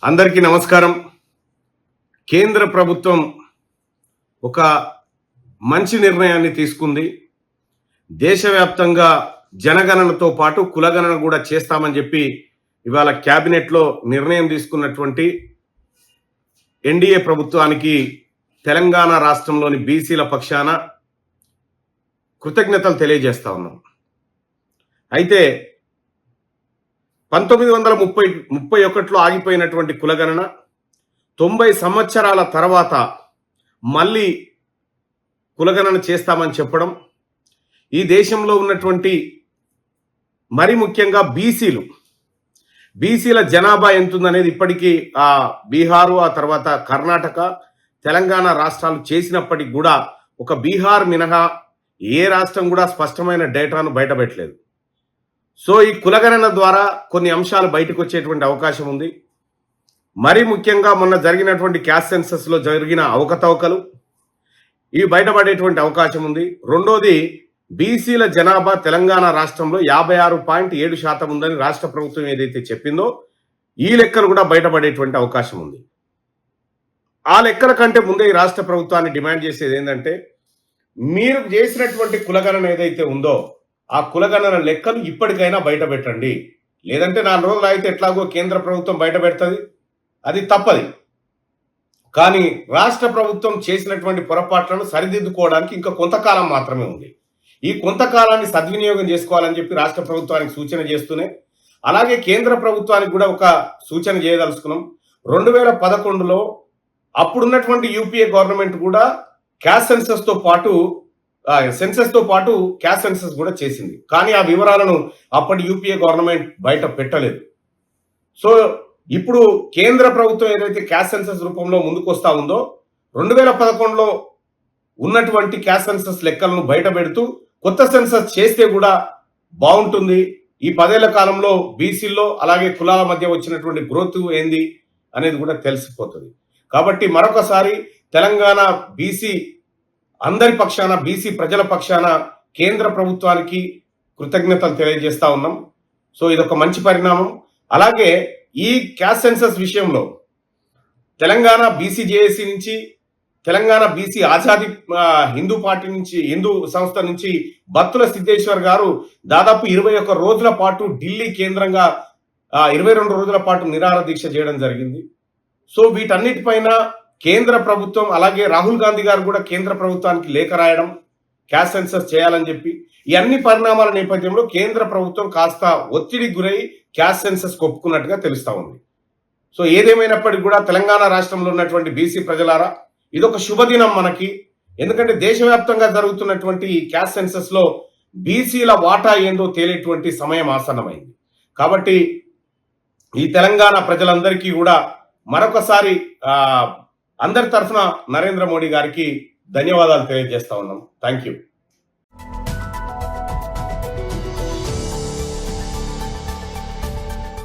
అందరికీ నమస్కారం. కేంద్ర ప్రభుత్వం ఒక మంచి నిర్ణయాన్ని తీసుకుంది. దేశవ్యాప్తంగా జనగణనతో పాటు కులగణన కూడా చేస్తామని చెప్పి ఇవాళ క్యాబినెట్లో నిర్ణయం తీసుకున్నటువంటి ఎన్డీఏ ప్రభుత్వానికి తెలంగాణ రాష్ట్రంలోని బీసీల పక్షాన కృతజ్ఞతలు తెలియజేస్తా ఉన్నాం. అయితే 1931లో ఆగిపోయినటువంటి కులగణన 90 సంవత్సరాల తర్వాత మళ్ళీ కులగణన చేస్తామని చెప్పడం, ఈ దేశంలో ఉన్నటువంటి మరి ముఖ్యంగా బీసీల జనాభా ఎంతుందనేది ఇప్పటికీ ఆ బీహారు, ఆ తర్వాత కర్ణాటక, తెలంగాణ రాష్ట్రాలు చేసినప్పటికి కూడా ఒక బీహార్ మినహా ఏ రాష్ట్రం కూడా స్పష్టమైన డేటాను బయటపెట్టలేదు. సో ఈ కులగణన ద్వారా కొన్ని అంశాలు బయటకు వచ్చేటువంటి అవకాశం ఉంది. మరి ముఖ్యంగా మొన్న జరిగినటువంటి క్యాస్ట్ సెన్సస్లో జరిగిన అవకతవకలు ఇవి బయటపడేటువంటి అవకాశం ఉంది. రెండోది, బీసీల జనాభా తెలంగాణ రాష్ట్రంలో 56.7% ఉందని రాష్ట్ర ప్రభుత్వం ఏదైతే చెప్పిందో ఈ లెక్కలు కూడా బయటపడేటువంటి అవకాశం ఉంది. ఆ లెక్కల కంటే ముందే ఈ రాష్ట్ర ప్రభుత్వాన్ని డిమాండ్ చేసేది ఏంటంటే, మీరు చేసినటువంటి కులగణన ఏదైతే ఉందో ఆ కులగణన లెక్కలు ఇప్పటికైనా బయట పెట్టండి. లేదంటే 4 రోజులు అయితే ఎట్లాగో కేంద్ర ప్రభుత్వం బయట పెడుతుంది, అది తప్పది. కానీ రాష్ట్ర ప్రభుత్వం చేసినటువంటి పొరపాట్లను సరిదిద్దుకోవడానికి ఇంకా కొంతకాలం మాత్రమే ఉంది. ఈ కొంతకాలాన్ని సద్వినియోగం చేసుకోవాలని చెప్పి రాష్ట్ర ప్రభుత్వానికి సూచన చేస్తూనే, అలాగే కేంద్ర ప్రభుత్వానికి కూడా ఒక సూచన చేయదలుచుకున్నాం. 2011లో అప్పుడున్నటువంటి యూపీఏ గవర్నమెంట్ కూడా క్యాస్ట్ సెన్సస్ తో పాటు క్యాస్ట్ సెన్సస్ కూడా చేసింది. కానీ ఆ వివరాలను అప్పటి యూపీఏ గవర్నమెంట్ బయట పెట్టలేదు. సో ఇప్పుడు కేంద్ర ప్రభుత్వం ఏదైతే క్యాస్ట్ సెన్సస్ రూపంలో ముందుకు వస్తా ఉందో 2011లో ఉన్నటువంటి క్యాస్ట్ సెన్సస్ లెక్కలను బయట పెడుతూ కొత్త సెన్సస్ చేస్తే కూడా బాగుంటుంది. ఈ 10 ఏళ్ల కాలంలో బీసీల్లో అలాగే కులాల మధ్య వచ్చినటువంటి గ్రోత్ ఏంది అనేది కూడా తెలిసిపోతుంది. కాబట్టి మరొకసారి తెలంగాణ బీసీ అందరి పక్షాన, బీసీ ప్రజల పక్షాన కేంద్ర ప్రభుత్వానికి కృతజ్ఞతలు తెలియజేస్తా ఉన్నాం. సో ఇదొక మంచి పరిణామం. అలాగే ఈ క్యాస్ట్ సెన్సస్ విషయంలో తెలంగాణ బీసీ జేఏసీ నుంచి, తెలంగాణ బీసీ ఆజాదీ హిందూ సంస్థ నుంచి బత్తుల సిద్ధేశ్వర్ గారు దాదాపు 21 రోజుల పాటు ఢిల్లీ కేంద్రంగా 22 రోజుల పాటు నిరాహార దీక్ష చేయడం జరిగింది. సో వీటన్నిటిపైన కేంద్ర ప్రభుత్వం, అలాగే రాహుల్ గాంధీ గారు కూడా కేంద్ర ప్రభుత్వానికి లేఖ రాయడం, క్యాస్ట్ సెన్సస్ చేయాలని చెప్పి, ఈ అన్ని పరిణామాల నేపథ్యంలో కేంద్ర ప్రభుత్వం కాస్త ఒత్తిడికి గురై క్యాస్ట్ సెన్సస్ ఒప్పుకున్నట్టుగా తెలుస్తా ఉంది. సో ఏదేమైనప్పటికీ కూడా తెలంగాణ రాష్ట్రంలో ఉన్నటువంటి బీసీ ప్రజలారా, ఇదొక శుభదినం మనకి. ఎందుకంటే దేశవ్యాప్తంగా జరుగుతున్నటువంటి ఈ క్యాస్ట్ సెన్సస్ లో బీసీల వాటా ఏందో తేలేటువంటి సమయం ఆసన్నమైంది. కాబట్టి ఈ తెలంగాణ ప్రజలందరికీ కూడా మరొకసారి అందరి తరఫున నరేంద్ర మోడీ గారికి ధన్యవాదాలు తెలియజేస్తా ఉన్నాం. Thank you.